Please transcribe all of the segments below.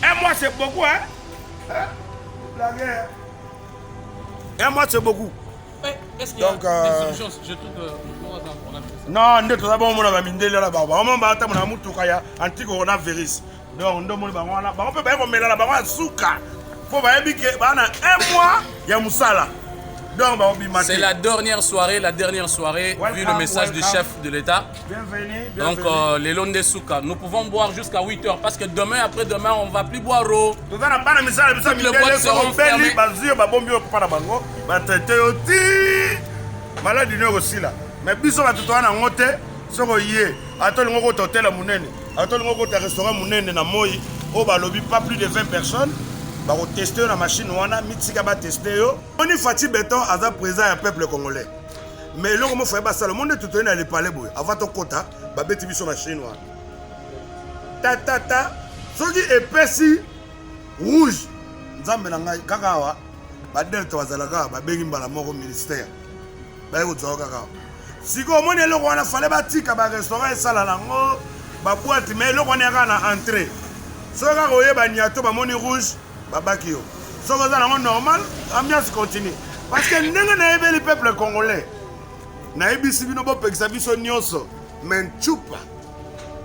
Un mois c'est beaucoup, hein? La guerre. Un mois c'est beaucoup. Est-ce qu'il y a des solutions? Je trouve que on a fait ça. Non, nous avons un peu là-bas. On va attendre un peu de anti-coronavirus. Donc, on peut pas mettre là-bas. Il faut que un mois, il y a Moussala. C'est la dernière soirée, vu le message du chef de l'État. Bienvenue. Donc, les Londe Souka, nous pouvons boire jusqu'à 8 h parce que demain, après-demain, on ne va plus boire eau. Toutes les boîtes seront fermées. Malade aussi là. Mais biso ba tuto na ngote soko yé atoli ngoko hôtel munene atoli ngoko restaurant munene na moi o ba lobi pas plus de 20 personnes ba ko tester na machine wana mitika ba tester yo oni Fati Beton aza présent ya peuple congolais mais loko mo fa ba sala monde tuto na le palais boy avant to kota ba beti biso machine wana ta soki epesi rouge nzambe na ngai kaka wa ba delta wazalaka ba bengi mbala moko ministère. Si vous avez un fallait bâtir un restaurant et ça là, ba boîte mais le on est à entrée. Si vous avez un niato ba moni rouge, ba bakio. Si vous avez un normal, ambiance continue. Parce que nous avons le peuple congolais. Na ebisi bino bo pekisa biso nyonso, mais chupa.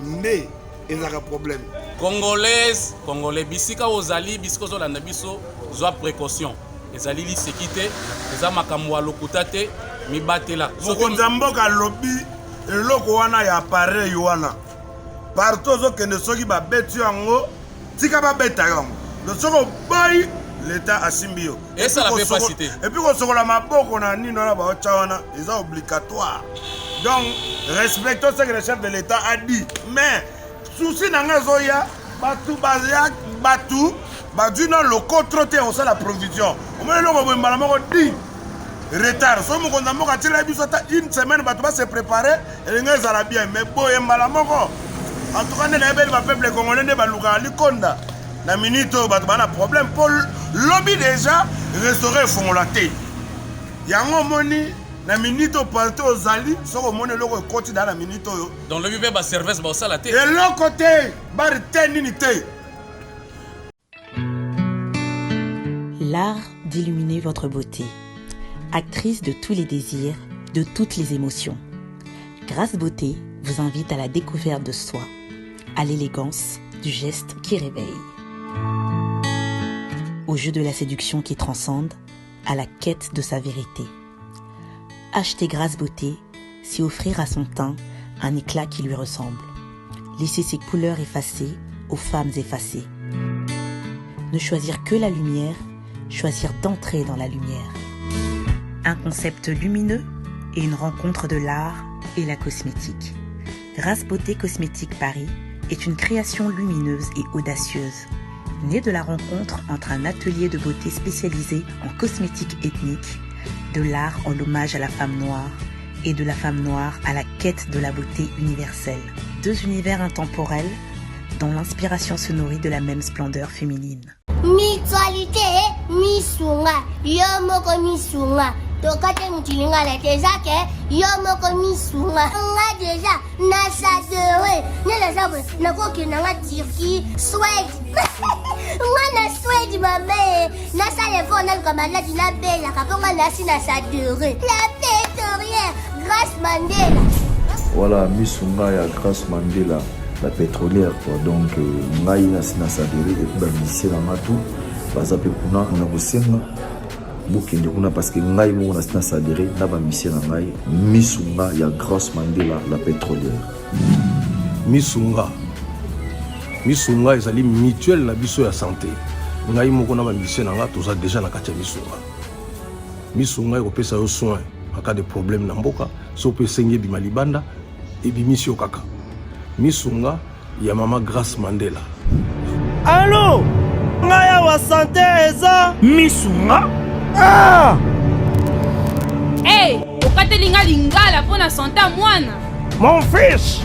Mais il y a un problème. Congolais bisika ozali bisiko zo landa biso zo précaution. Ezali li sécurité, eza makamwa lokutate. Mi batela mokonza mboka lobi eloko wana ya appareil wana partout okende soki babeti yango tika babeta yango soko boy l'état asimbi yo et ça la fait facilité et puis kosokola maboko na nino na baocha wana eza obligatoire donc respectons ce que le chef de l'état a dit mais souci nanga zoya batu bazia batu badu na loko troté on la provision au moins loko bombala moko dit retard. Si vous avez une semaine, vous allez se préparer et vous allez bien. Mais bon, en tout cas, le peuple congolais ne va pas le faire. La minute, vous avez un problème. Pour lobby déjà, restaurer font la tête. Il y a un moment, la minute, vous partez aux alliés, si vous avez un côté dans la minute. Donc, le bébé va servir ça la tête. Et l'autre côté, vous avez une unité. L'art d'illuminer votre beauté. Actrice de tous les désirs, de toutes les émotions. Grâce Beauté vous invite à la découverte de soi, à l'élégance du geste qui réveille, au jeu de la séduction qui transcende, à la quête de sa vérité. Acheter Grâce Beauté, c'est offrir à son teint un éclat qui lui ressemble. Laisser ses couleurs effacées aux femmes effacées. Ne choisir que la lumière, choisir d'entrer dans la lumière. Un concept lumineux et une rencontre de l'art et la cosmétique. Grâce Beauté Cosmétique Paris est une création lumineuse et audacieuse, née de la rencontre entre un atelier de beauté spécialisé en cosmétique ethnique, de l'art en hommage à la femme noire et de la femme noire à la quête de la beauté universelle. Deux univers intemporels dont l'inspiration se nourrit de la même splendeur féminine. Mutualité, misunga, yomoko misunga. Tokate mutilinga la tezake, yomoko misunga. Nga déjà, nasadere, nela sabre, nakoki nanga Turquie, Suède. Nga na Suède mame, nasa lefo na kamala dina bella, kaponga nasi nasadere. La pétrolière, Grâce Mandela. Voilà, misunga ya Grâce Mandela. La pétrolière quoi. Donc ngai na sadere et puis ba lycée na matu baza pe kuna na kosenga bokende kuna parce que ngai mo na sadere na ba lycée na ngai misunga ya Grâce Mandela la pétrolière. Misunga ezali mutuelle na biso ya santé. Ngai mo na ba lycée na nga toza déjà na kati ya misunga ekopesa yo soin en cas de problème na mboka so pe sengi bi malibanda et bi mission kaka. Misunga ya mama Grâce Mandela. Allô? Ngaya wa santé eza misunga? Ah! Hey, okatelinga lingala pour na santé mwana. Mon fils,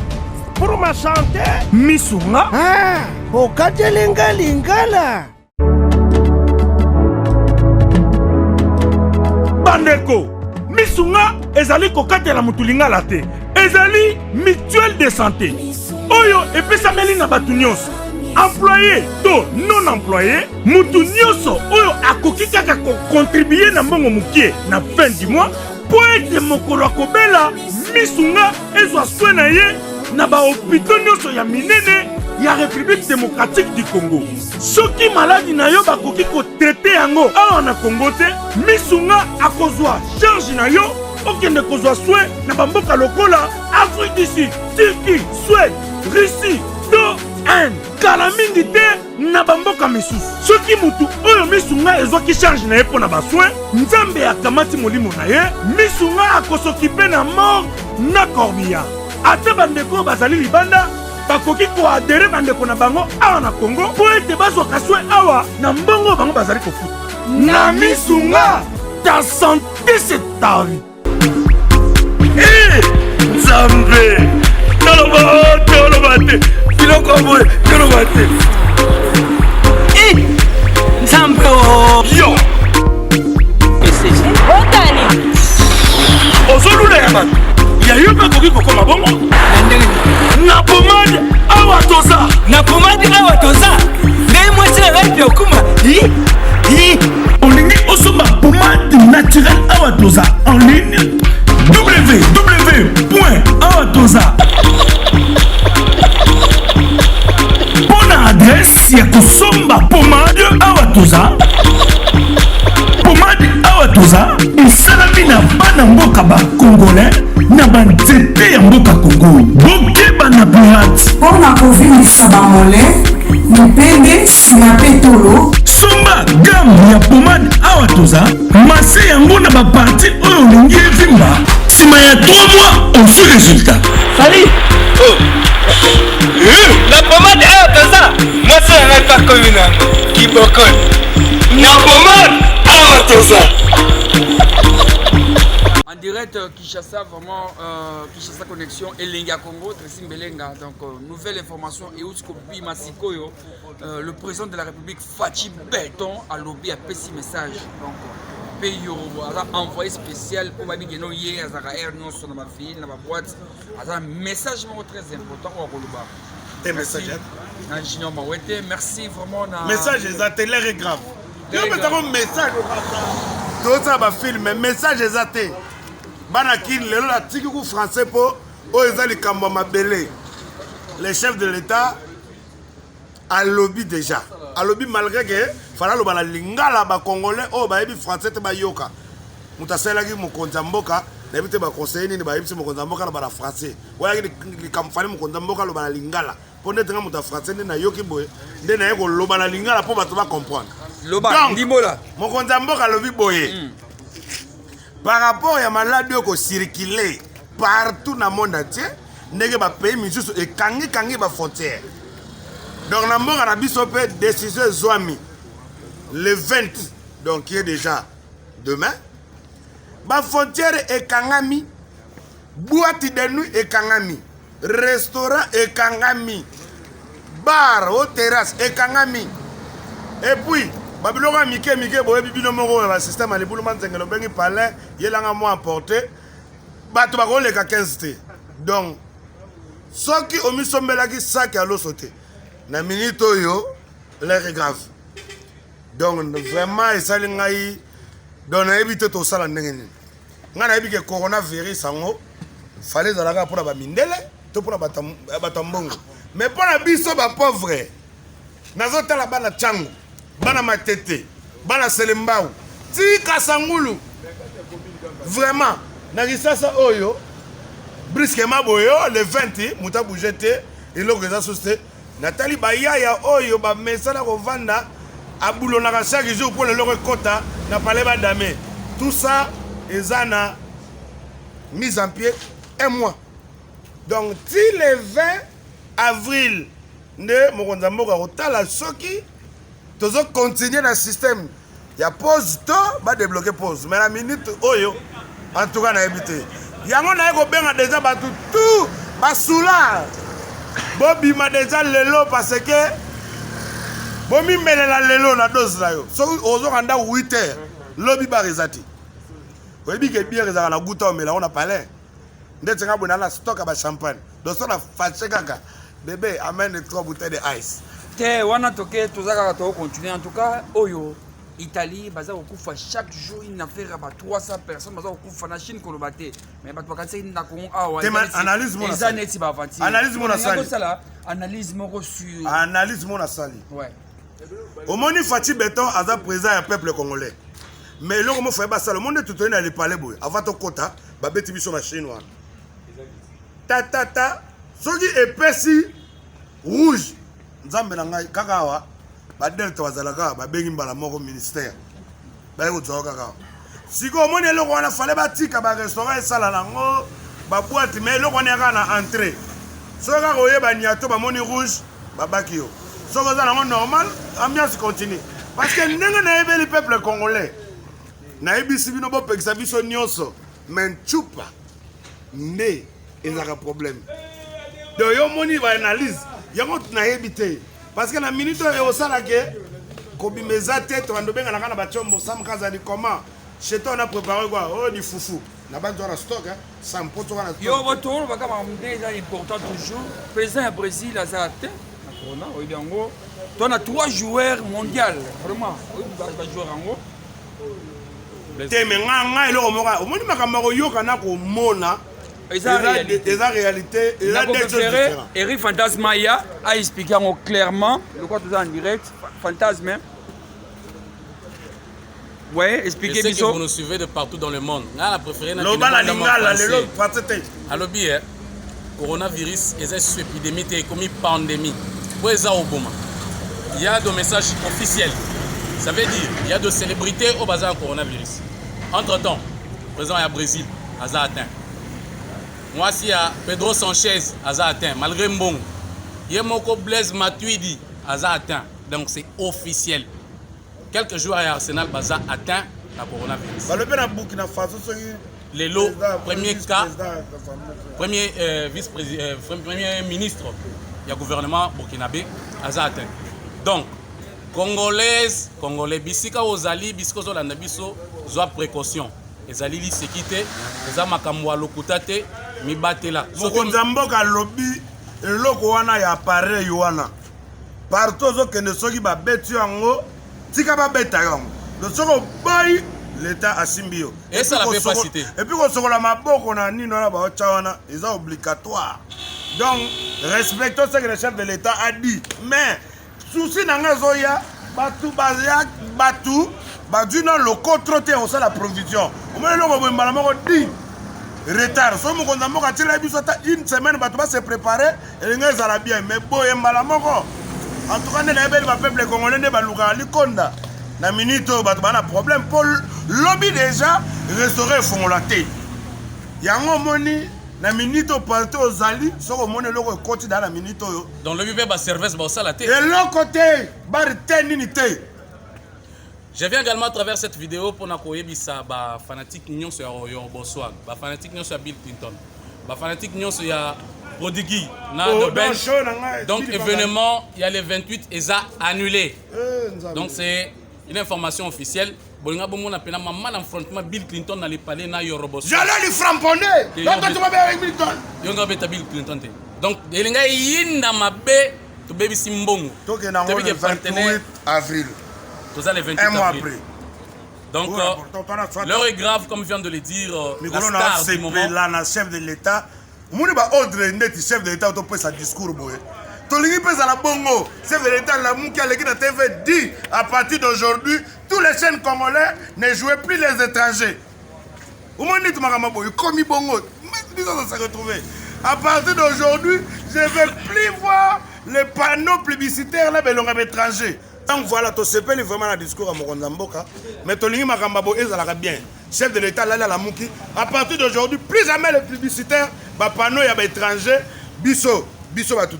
pour ma santé, misunga? Ah! Okatelinga lingala. Bandeko, misunga ezali kokatela mutulingala te. Ezali mutuelle de santé. Oyo epesa meli na batu nyonso. Employé to non employé mutu nyonso oyo akoki kaka kocontribue na mbongo mokie na fin du mois po ete mokolo akobela misunga ezwa soin na ye na bahopito nyonso ya minene ya République démocratique du Congo. Soki maladi na yo bakoki kotraite yango awa na Congo te, misunga akozwa charge na yo okende kozwa soin na bamboka lokola Afrique du Sud, Turquie, Suède, Russie, to Inde. Kala mingi te na bamboka misusu. Soki mutu oyo misunga ezwaki charge na ye mpo na basoin, nzambe akamati molimo na ye, misunga akosokipe na mort na corbillard. Ate bandeko bazali libanda bakoki koadere bandeko na bango awa na Congo po ete bazwaka soin awa na mbongo bango bazali kofuta. Na misunga, ta santé c'est ta vie. Nzambe toloba te biloko boye toloba te nzambe yo Otani ozolula ya bato ya yo mpe koki kokoma bongo na pomade awa toza ngai mwasi na ngai okuma olingi osomba pomade naturelle awa toza en ligne www.awatoza pona adresse ya kosomba pomade awatoza. Pomade awatoza esalami na bana mboka bakongolais na banzete ya mboka Congo. Bokeba na pirate mpona kovingisa bamole mipende nsima mpe tolo. Somba gamme ya pomade awatoza mase yango na baparti oyo olingi evimba nsima ya 3 mois osu résultat. Salut. La pommade awatoza moi c'est un pas commun qui bokon na pommade awatoza. En direct Kinshasa, vraiment Kinshasa Connexion et Lenga Congo, Tressim Belenga. Donc nouvelle information et Ouskopi Masikoyo, le président de la République Fachi Béton a lobby à petit message. Donc pays a envoyé spécial pour Babi Geno hier à Zaraer non sur ma fille, dans ma boîte. Un message très important au Roluba. Et message. Merci vraiment. Message est l'air est grave. Il y a un message. Tout ça va filmer message est Banakin, le tigou français pour Oezali Kambama Belé. Le chef de l'État a lobby déjà. A lobby malgré que fala lo bala lingala ba congolais o ba ebi français te ba yoka. Mutasela ki mukonza mboka na ebite ba conseiller ni ba ebi mukonza mboka na ba français. Wala ki kamfani mukonza mboka lo bala lingala. Ponde tenga muta français na yoki boye. Nde na yeko lo bala lingala po ba to ba comprendre. Loba ndimola. Mukonza mboka lobby boye. Par rapport à malade qui circulent partout dans le monde entier, les pays misusu et kangi ba frontière. Donc dans le monde arabe sope décision zoami le 20 donc qui est déjà demain. Ba frontière et kangami, boîte de nuit et kangami, restaurant et kangami, bar ou terrasse et kangami. Et puis Babilonga mike boye bibino moko ba système ali bulu manzengelo bengi palais yelanga mo apporter bato ba ko leka 15 te. Donc soki omisombela ki sac à l'eau sauté na minute yo l'air grave. Donc vraiment esali ngai donc na éviter to sala ndenge ni. Nga na ebike coronavirus sango fallait zalaka pour ba mindele to pour ba mbongo. Mais pour la biso ba pauvre nazo tala bana changu bana matete bana selembao ti kasangulu vraiment na risasa oyo brusquement boyo le 20 muta bougete iloko za société Nathalie Bayaya oyo ba mesala ko vanda abulo na chaque jour pour le loko kota na palais ba dame tout ça ezana mise en pied un mois. Donc si le 20 avril ne mokonza mboka kotala soki toujours continuer dans le système. Il y a pause, va débloquer pause. Mais la minute, oyo, en tout cas, on a évité. Il y a déjà tout, basula. Bobi m'a déjà lelo parce que Bobi m'a la lelo na dose là yo. So ozo randa 8 heures. Lobby barizati. Oyebi ke bière za na guta mais là on a parlé. Ndetse ngabo na stock ba champagne. Donc ça na fâché kaka. Bébé amène 3 bouteilles de ice. te wana toke tozaka to continuer en tout cas oyo Italie baza kokufa chaque jour une affaire à 300 personnes baza kokufa na Chine koloba te mais bato bakanisi na Congo awa analyse mon analyse ba avanti analyse mon asali analyse moko sur analyse mon asali ouais omoni Fachi Béton aza président ya peuple congolais mais eloko mo foye basala monde tutoyi na lepale boye avant tokota babeti biso machine wana ta soki epesi rouge nzambe na ngai kaka awa badelte bazalaka babengi mbala moko ministère baye kozwa kaka siko omoni eloko wana fale batika barestaurant esala nango baboite mais eloko wana yaka na entrée soki kaka oyeba niato bamoni rouge babaki yo soki oza nango normal ambiance continue parce que ndenge nayebeli peuple congolais nayebisi bino bopekisa biso nyonso mais nchupa nde ezaka problème donc yo moni baanalyse yango nayebi te parce que na minute oyo osalake kobima eza te tobando benganaka na batiombo samkazali comment chez toi on a préparé quoi oh du foufou na bantu wana stock sampoto wana yo botolo bakama déjà important toujours président ya Brésil aza te na corona oyebi yango to na 3 joueurs mondial vraiment ba joueur yango te me nga eloko moko omoni makambo koyoka na komona eza réalité eza des choses différentes. Eric Fantasmaya a expliqué clairement le quoi tout en direct Fantasme ouais expliquez bien. Je sais que vous nous suivez de partout dans le monde. On a préféré na lingala lelo patete alobi coronavirus eza une épidémie comme une pandémie pour eza oboma il y a des messages officiels ça veut dire il y a des célébrités au bazar coronavirus entre temps président ya Brésil aza atteint. Moi, si Pedro Sanchez a atteint, malgré Mbong, Yemoko Blaise Matuidi a atteint. Donc c'est officiel. Quelques jours à Arsenal, Baza atteint la coronavirus. Les lots, premier cas, premier premier ministre du gouvernement burkinabé a atteint. Donc, Congolais, Bisika Ozali, Bisiko Zolanda Biso, Zoa précaution. Les alili sécurité, les amakamwa lokutate, mi batela. Mokonzamboka lobby, eloko wana ya appareil wana. Partout zo kende soki ba betu yango, tika ba beta yango. Le soko boy l'état asimbio. Et ça la capacité. Et puis ko sokola maboko na nino na ba wana, c'est obligatoire. Donc respectons ce que le chef de l'état a dit, mais souci nanga zoya, batu bazia batu du non le contrôle au sein de la provision. Au moins, le dit retard. Si on a une semaine, on va se préparer et les gens vont bien. Mais bon, en tout cas, le peuple congolais ne va pas le conda. Na minute, on a un problème. Pour lobby déjà, restaurer font la tête. Il y a un moment, na minute, on part aux alliés, sur le monde, on continue dans la minute. Donc, le bébé va servir ça la tête. Et l'autre côté, bar unité. Je viens également à travers cette vidéo pour nous bisa ba fanatique nyons sur Yoroboswag, ba fanatique nyons sur Bill Clinton, ba fanatique nyons sur Prodigi, donc événement il y a les 28 et ça annulé. Donc c'est une information officielle. Bolinga bomo na pena maman affrontement Bill Clinton dans les palais na Yoroboswag. J'allais lui framponner. Donc tu vas bien avec Bill Clinton. Yonga beta Bill Clinton. Donc elinga yinda mabe to baby simbongo. Donc na le 28 avril. Les 28 un mois après. Donc, l'heure est grave, comme vient de le dire, la star du moment. La chef de l'État, Mouni ba ordre net chef de l'État autour sa discours boy. Tolingi pesa la bongo, chef de l'État la mouki à l'équipe de TV dit à partir d'aujourd'hui, tous les chaînes congolais ne jouaient plus les étrangers. Au moins dit makama boy, comme bongo, mais ça s'est retrouvé. À partir d'aujourd'hui, je ne vais plus voir les panneaux publicitaires là belonga étrangers. Donc voilà, tu sais pas vraiment le discours à Mokonzamboka, mais tu lis Makambabo et ça bien. Chef de l'État, là, la Mouki. À partir d'aujourd'hui, plus jamais les publicitaires, bah, panneau, il y a des étrangers, biso va tout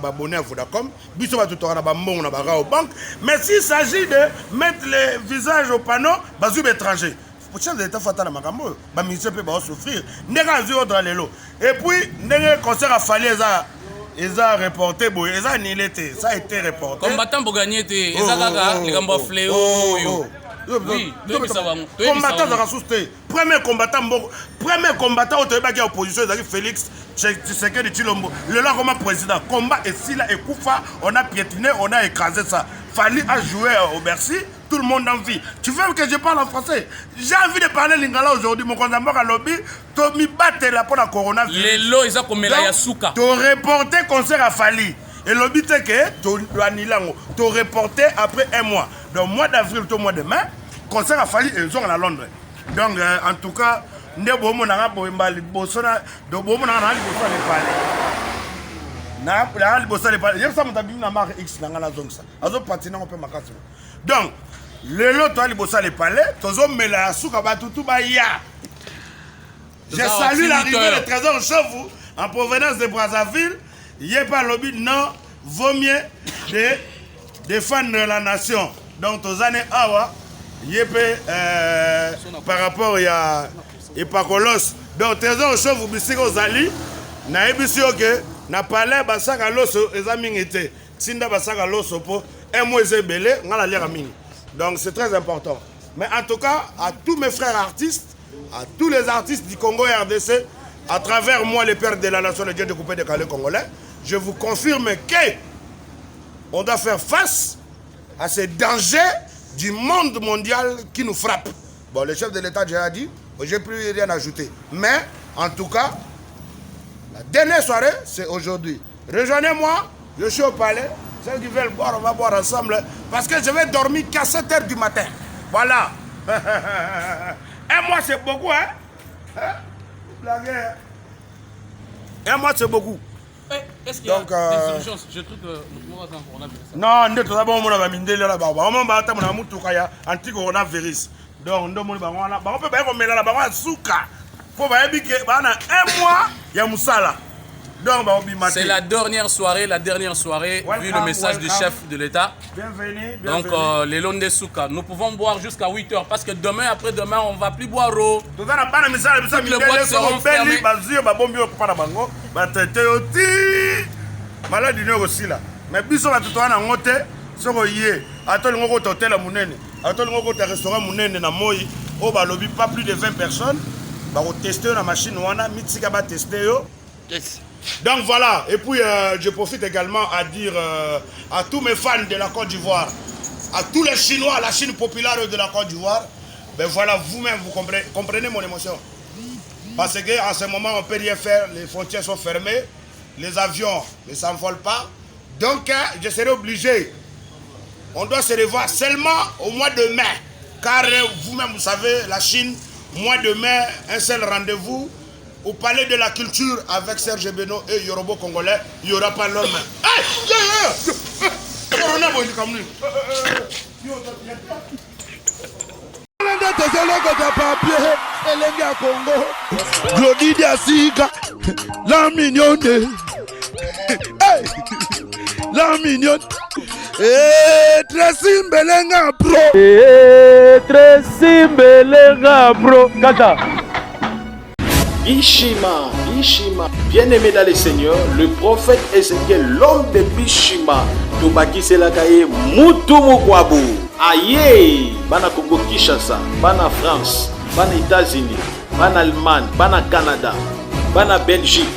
abonner à Vodacom, biso va tout au banque. Mais s'il s'agit de mettre les visages au panneau, bah, c'est étranger. Pour chef de l'État, fatal à Makambo, bah, ministre peut pas souffrir. N'est-ce pas et puis, n'est-ce concert à Fali, ils ont reporté, ils ont annulé, ça a été reporté. Combattant pour gagner, ils ont les gambas fléaux. Oui, combattant za rasusté. Premier combattant au Toyeba qui est opposition, c'est Félix Tshisekedi Tshilombo. Le là comme président, combat et si là et Koufa, on a piétiné, on a écrasé ça. Fali a joué au Bercy, tout le monde en vit. Tu veux que je parle en français? J'ai envie de parler lingala aujourd'hui, mon condamneur à lobby, to mi battre la pour la coronavirus. Les lots ils ont comme la yasuka. To reporter concert à Fali. Et le but c'est que tu reporté après un mois. Donc mois d'avril, au mois de mai, concert a fallu et ils sont à Londres. Donc en tout cas, nous avons donc, le lot les palais, je salue l'arrivée de Trésor Chauveau en provenance de Brazzaville. Il n'y a pas lobby, non, vaut mieux de défendre la nation. Donc, aux années Awa, il y a par rapport à Epakolos. Donc, Trésor Chauve, vous savez aux alliés, na ebisi que na palais basaka loso ezaming été. Sinda basaka loso po un mois belé, ngala lira mingi. Donc, c'est très important. Mais en tout cas, à tous mes frères artistes, à tous les artistes du Congo et RDC, à travers moi, le père de la nation, le Dieu découpé des Calais congolais, je vous confirme qu'on doit faire face à ces dangers du monde mondial qui nous frappent. Bon, le chef de l'État déjà dit, je n'ai plus rien à ajouter. Mais, en tout cas, la dernière soirée, c'est aujourd'hui. Rejoignez-moi, je suis au palais. Ceux qui veulent boire, on va boire ensemble. Parce que je vais dormir qu'à 7 h du matin. Voilà. Un mois, c'est beaucoup, hein? Un mois, c'est beaucoup. Est-ce qu'il y a des urgences? Je trouve que on a vu ça. Non, nous avons un mindé là-bas. On a un anti-coronavirus. Donc, on peut pas mettre là-bas. Faut pas dire que un mois, il y a Moussala. C'est la dernière soirée, vu le message du chef de l'État. Bienvenue. Donc, les longs de Souka, nous pouvons boire jusqu'à 8 h parce que demain, après-demain, on ne va plus boire eau. Toutes les boîtes seront fermées. Maladie aussi là. Mais biso ba tuto na ngote soko yé atoli ngoko hôtel à munene atoli ngoko restaurant munene na moyi o ba lobi pas plus de 20 personnes ba ko tester na machine wana mitika ba tester yo. Yes. Donc voilà, et puis je profite également à dire à tous mes fans de la Côte d'Ivoire, à tous les Chinois, la Chine populaire de la Côte d'Ivoire, ben voilà, vous-même vous comprenez mon émotion. Parce qu'en ce moment on ne peut rien faire, les frontières sont fermées. Les avions ne s'envolent pas. Donc, je serai obligé. On doit se revoir seulement au mois de mai. Car vous-même, vous savez, la Chine, mois de mai, un seul rendez-vous au Palais de la Culture avec Serge Beno et Yorobo Congolais. Il n'y aura pas l'homme. La mignonne. Hey, la mignonne. Tracy Mbelenga bro. Tracy Mbelenga bro. Kata. Bishima, bien-aimé dans le Seigneur, le prophète Ézéchiel, l'homme de Bishima, Tobaki Selakaye, Mutumu Kwabu. Aïe, Bana Congo Kinshasa, Bana France, Bana États-Unis, Bana Allemagne, Bana Canada, Bana Belgique,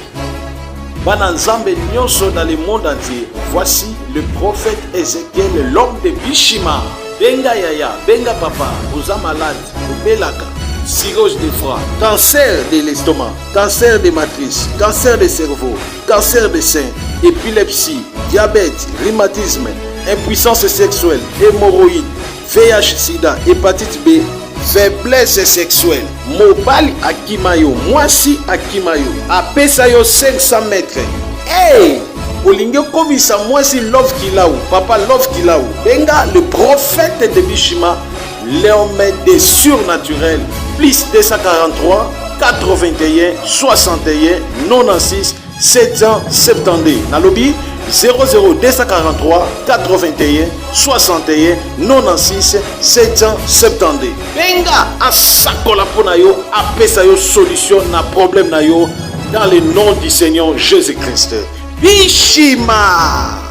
Bana Nzambe Nyonso dans le monde entier. Voici le prophète Ézéchiel, l'homme de Bishima. Benga Yaya, Benga Papa, vous êtes malade, Belaka. Cirrhose de foie, cancer de l'estomac, cancer de matrice, cancer de cerveau, cancer de sein, épilepsie, diabète, rhumatisme, impuissance sexuelle, hémorroïdes, VIH, sida, hépatite B, faiblesse sexuelle, mobile akimayo, mwasi akimayo, apesayo 500 mètres. Hey! Olingo komisa mwasi love kilaou, papa love kilaou. Benga le prophète de Bishima, l'homme des surnaturels. Plus 243 81 61 96 772. Nalobi 00243 81 61 96 772. Benga asakola pona yo apesa yo solution na problème na yo dans le nom du Seigneur Jésus-Christ. Bishima.